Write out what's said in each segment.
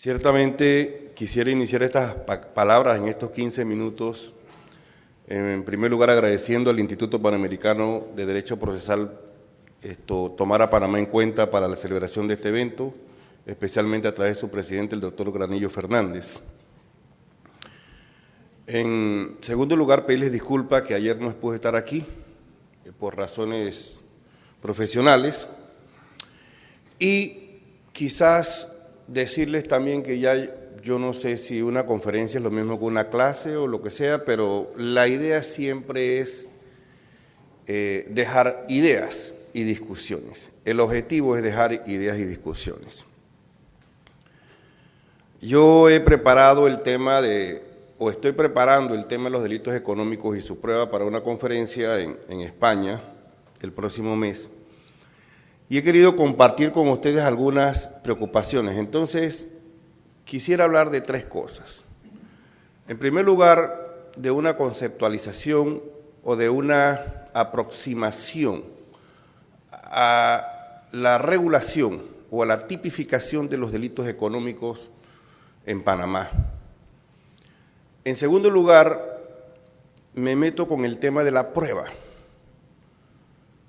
Ciertamente quisiera iniciar estas palabras en estos 15 minutos, en primer lugar agradeciendo al Instituto Panamericano de Derecho Procesal tomar a Panamá en cuenta para la celebración de este evento, especialmente a través de su presidente, el doctor Granillo Fernández. En segundo lugar, pedirles disculpas que ayer no pude estar aquí por razones profesionales y quizás decirles también que ya yo no sé si una conferencia es lo mismo que una clase o lo que sea, pero la idea siempre es dejar ideas y discusiones. El objetivo es dejar ideas y discusiones. Yo he preparado el tema estoy preparando el tema de los delitos económicos y su prueba para una conferencia en España el próximo mes. Y he querido compartir con ustedes algunas preocupaciones. Entonces, quisiera hablar de tres cosas. En primer lugar, de una conceptualización o de una aproximación a la regulación o a la tipificación de los delitos económicos en Panamá. En segundo lugar, me meto con el tema de la prueba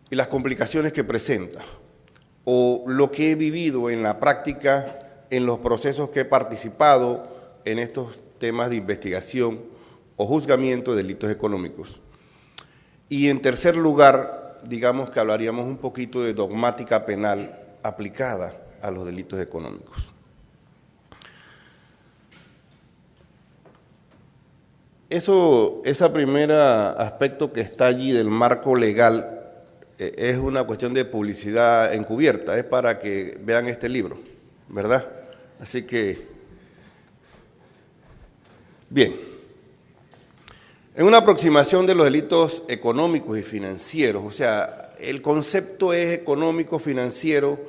y las complicaciones que presenta, o lo que he vivido en la práctica, en los procesos que he participado en estos temas de investigación o juzgamiento de delitos económicos. Y en tercer lugar, digamos que hablaríamos un poquito de dogmática penal aplicada a los delitos económicos. Ese primer aspecto que está allí del marco legal es una cuestión de publicidad encubierta, es para que vean este libro, ¿verdad? Así que, bien. En una aproximación de los delitos económicos y financieros, o sea, el concepto es económico-financiero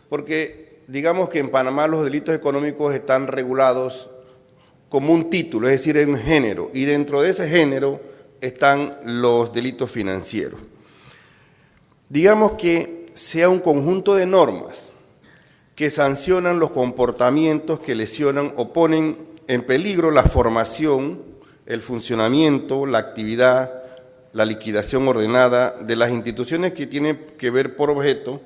porque digamos que en Panamá los delitos económicos están regulados como un título, es decir, en un género, y dentro de ese género están los delitos financieros. Digamos que sea un conjunto de normas que sancionan los comportamientos que lesionan o ponen en peligro la formación, el funcionamiento, la actividad, la liquidación ordenada de las instituciones que tienen que ver por objeto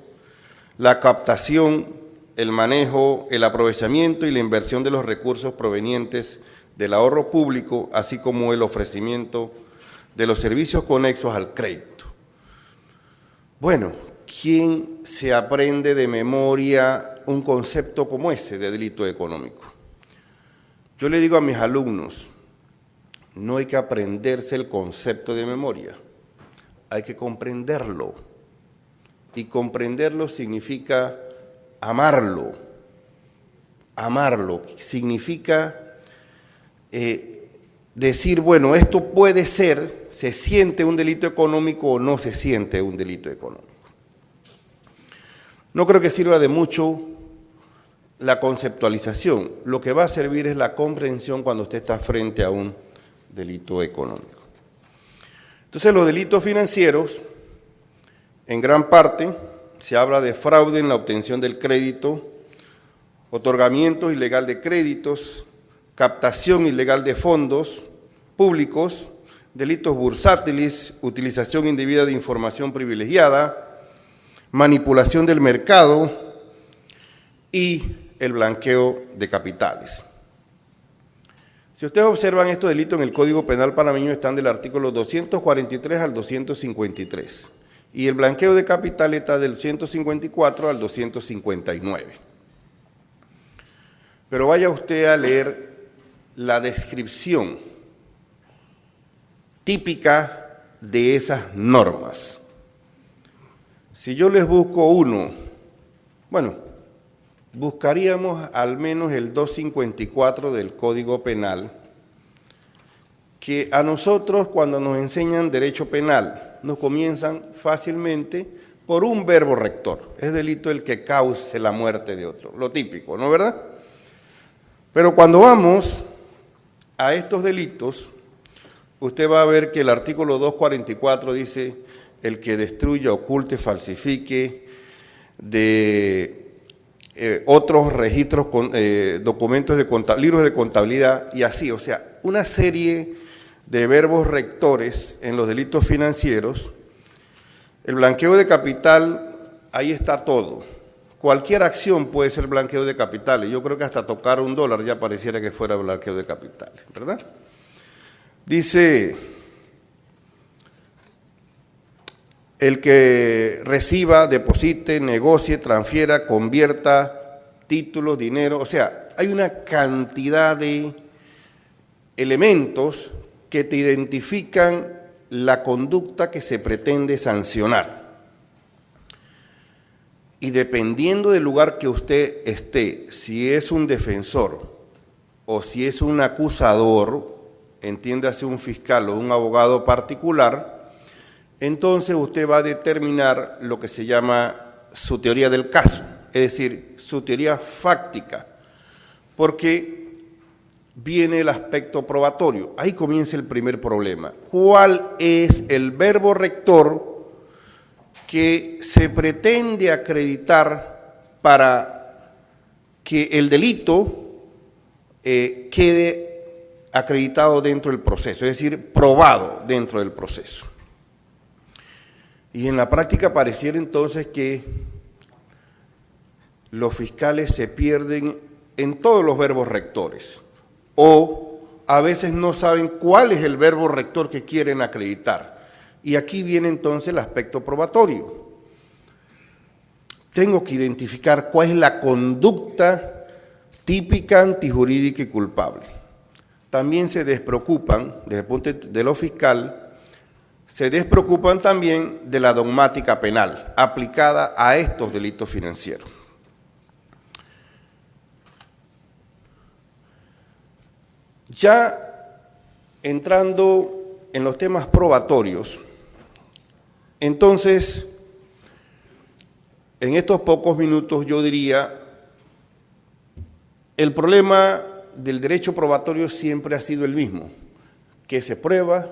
la captación, el manejo, el aprovechamiento y la inversión de los recursos provenientes del ahorro público, así como el ofrecimiento de los servicios conexos al crédito. Bueno, ¿quién se aprende de memoria un concepto como ese de delito económico? Yo le digo a mis alumnos, no hay que aprenderse el concepto de memoria, hay que comprenderlo. Y comprenderlo significa amarlo. Amarlo significa decir, bueno, esto puede ser, se siente un delito económico o no se siente un delito económico. No creo que sirva de mucho la conceptualización. Lo que va a servir es la comprensión cuando usted está frente a un delito económico. Entonces, los delitos financieros, en gran parte, se habla de fraude en la obtención del crédito, otorgamiento ilegal de créditos, captación ilegal de fondos públicos, delitos bursátiles, utilización indebida de información privilegiada, manipulación del mercado y el blanqueo de capitales. Si ustedes observan, estos delitos en el Código Penal panameño están del artículo 243 al 253 y el blanqueo de capital está del 154 al 259. Pero vaya usted a leer la descripción típica de esas normas. Si yo les busco uno, bueno, buscaríamos al menos el 254 del Código Penal, que a nosotros cuando nos enseñan derecho penal, nos comienzan fácilmente por un verbo rector. Es delito el que cause la muerte de otro, lo típico, ¿no es verdad? Pero cuando vamos a estos delitos, usted va a ver que el artículo 244 dice el que destruya, oculte, falsifique, otros registros, documentos de libros de contabilidad y así, o sea, una serie de verbos rectores en los delitos financieros. El blanqueo de capital, ahí está todo. Cualquier acción puede ser blanqueo de capitales. Yo creo que hasta tocar $1 ya pareciera que fuera blanqueo de capitales, ¿verdad? Dice, el que reciba, deposite, negocie, transfiera, convierta títulos, dinero. O sea, hay una cantidad de elementos que te identifican la conducta que se pretende sancionar. Y dependiendo del lugar que usted esté, si es un defensor o si es un acusador, entiéndase un fiscal o un abogado particular, entonces usted va a determinar lo que se llama su teoría del caso, es decir, su teoría fáctica, porque viene el aspecto probatorio. Ahí comienza el primer problema. ¿Cuál es el verbo rector que se pretende acreditar para que el delito quede acreditado dentro del proceso, es decir, probado dentro del proceso? Y en la práctica pareciera entonces que los fiscales se pierden en todos los verbos rectores, o a veces no saben cuál es el verbo rector que quieren acreditar. Y aquí viene entonces el aspecto probatorio. Tengo que identificar cuál es la conducta típica, antijurídica y culpable. También se despreocupan, desde el punto de lo fiscal, se despreocupan también de la dogmática penal aplicada a estos delitos financieros. Ya entrando en los temas probatorios, entonces, en estos pocos minutos yo diría, el problema del derecho probatorio siempre ha sido el mismo: qué se prueba,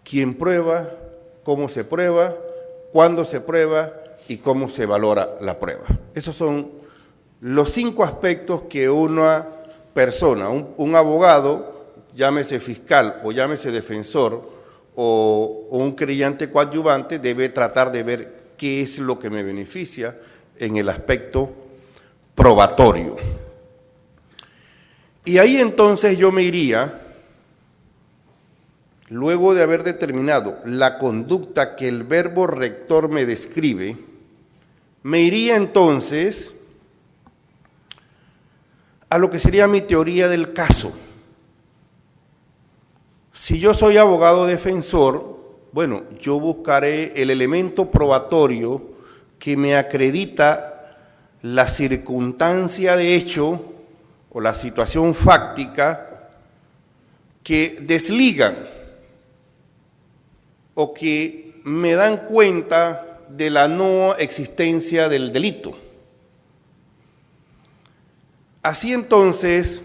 quién prueba, cómo se prueba, cuándo se prueba y cómo se valora la prueba. Esos son los 5 aspectos que una persona, un abogado, llámese fiscal o llámese defensor o un creyente coadyuvante, debe tratar de ver qué es lo que me beneficia en el aspecto probatorio. Y ahí entonces yo me iría, luego de haber determinado la conducta que el verbo rector me describe, me iría entonces a lo que sería mi teoría del caso. Si yo soy abogado defensor, bueno, yo buscaré el elemento probatorio que me acredita la circunstancia de hecho o la situación fáctica que desligan o que me dan cuenta de la no existencia del delito. Así entonces,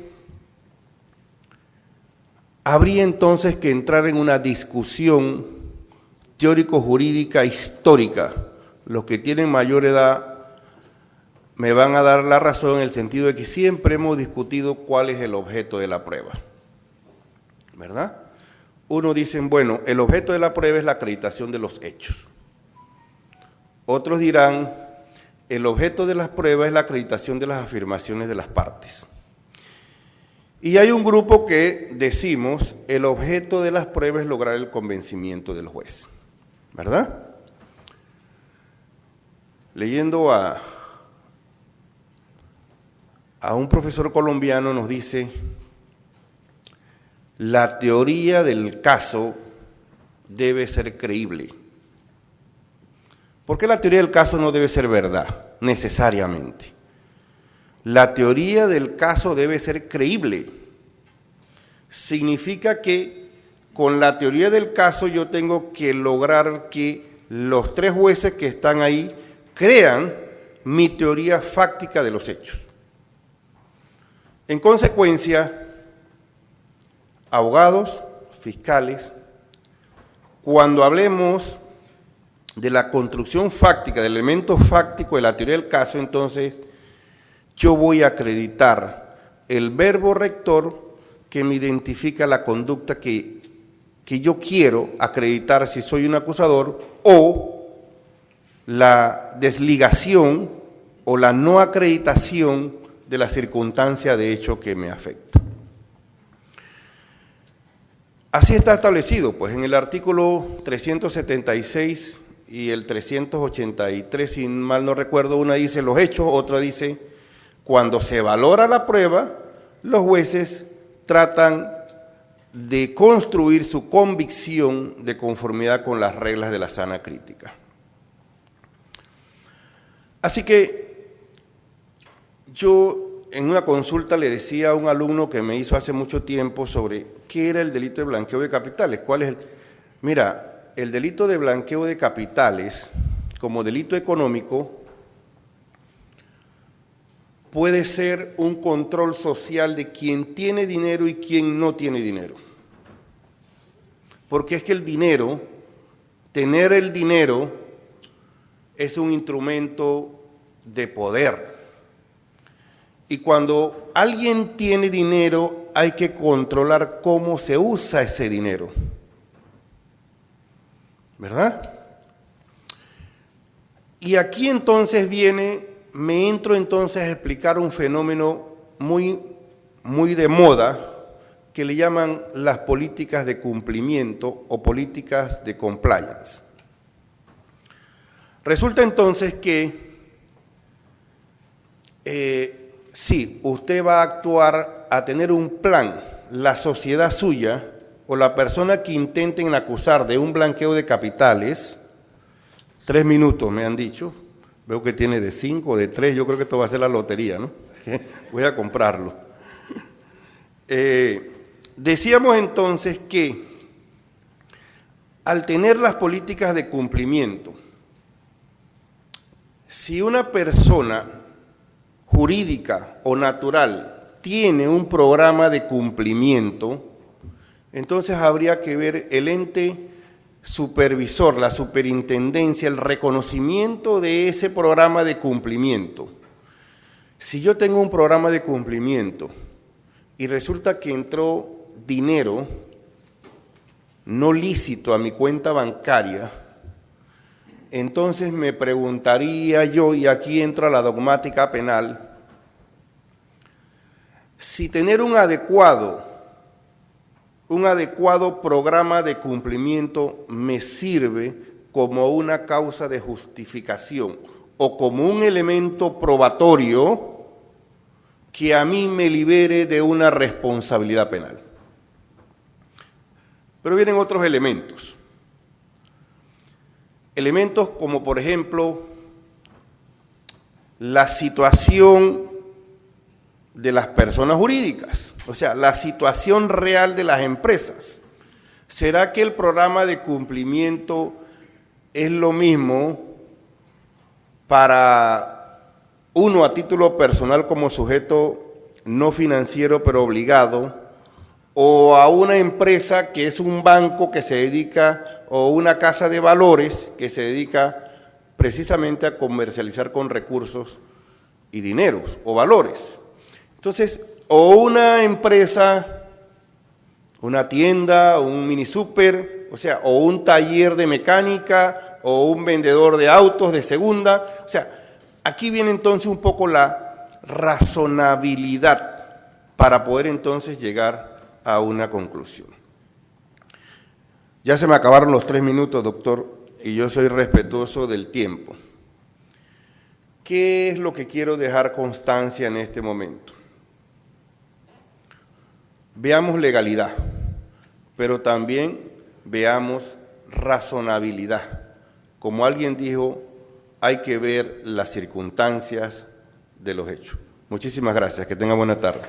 habría entonces que entrar en una discusión teórico-jurídica histórica. Los que tienen mayor edad me van a dar la razón en el sentido de que siempre hemos discutido cuál es el objeto de la prueba, ¿verdad? Unos dicen, bueno, el objeto de la prueba es la acreditación de los hechos. Otros dirán, el objeto de las pruebas es la acreditación de las afirmaciones de las partes. Y hay un grupo que decimos, el objeto de las pruebas es lograr el convencimiento del juez, ¿verdad? Leyendo a un profesor colombiano nos dice, la teoría del caso debe ser creíble. ¿Por qué la teoría del caso no debe ser verdad, necesariamente? La teoría del caso debe ser creíble. Significa que con la teoría del caso yo tengo que lograr que los 3 jueces que están ahí crean mi teoría fáctica de los hechos. En consecuencia, abogados, fiscales, cuando hablemos de la construcción fáctica, del elemento fáctico de la teoría del caso, entonces yo voy a acreditar el verbo rector que me identifica la conducta que yo quiero acreditar si soy un acusador, o la desligación o la no acreditación de la circunstancia de hecho que me afecta. Así está establecido, pues en el artículo 376 y el 383, si mal no recuerdo, una dice los hechos, otra dice cuando se valora la prueba, los jueces tratan de construir su convicción de conformidad con las reglas de la sana crítica. Así que yo en una consulta le decía a un alumno que me hizo hace mucho tiempo sobre qué era el delito de blanqueo de capitales, cuál es el... Mira, el delito de blanqueo de capitales como delito económico puede ser un control social de quien tiene dinero y quien no tiene dinero. Porque es que el dinero, tener el dinero, es un instrumento de poder. Y cuando alguien tiene dinero, hay que controlar cómo se usa ese dinero. ¿Verdad? Y aquí entonces me entro entonces a explicar un fenómeno muy de moda que le llaman las políticas de cumplimiento o políticas de compliance. Resulta entonces que si usted va a actuar, a tener un plan, la sociedad suya o la persona que intenten acusar de un blanqueo de capitales, 3 minutos me han dicho, veo que tiene de 5 o de 3, yo creo que esto va a ser la lotería, ¿no? Voy a comprarlo. Decíamos entonces que al tener las políticas de cumplimiento, si una persona jurídica o natural tiene un programa de cumplimiento, entonces habría que ver el ente supervisor, la superintendencia, el reconocimiento de ese programa de cumplimiento. Si yo tengo un programa de cumplimiento y resulta que entró dinero no lícito a mi cuenta bancaria, entonces me preguntaría yo, y aquí entra la dogmática penal, si tener un adecuado programa de cumplimiento me sirve como una causa de justificación o como un elemento probatorio que a mí me libere de una responsabilidad penal. Pero vienen otros elementos. Elementos como, por ejemplo, la situación de las personas jurídicas, o sea, la situación real de las empresas. ¿Será que el programa de cumplimiento es lo mismo para uno a título personal como sujeto no financiero pero obligado, o a una empresa que es un banco que se dedica, o una casa de valores que se dedica precisamente a comercializar con recursos y dineros o valores? Entonces, o una empresa, una tienda, un mini súper, o sea, o un taller de mecánica, o un vendedor de autos de segunda. O sea, aquí viene entonces un poco la razonabilidad para poder entonces llegar a una conclusión. Ya se me acabaron los 3 minutos, doctor, y yo soy respetuoso del tiempo. ¿Qué es lo que quiero dejar constancia en este momento? Veamos legalidad, pero también veamos razonabilidad. Como alguien dijo, hay que ver las circunstancias de los hechos. Muchísimas gracias, que tenga buena tarde.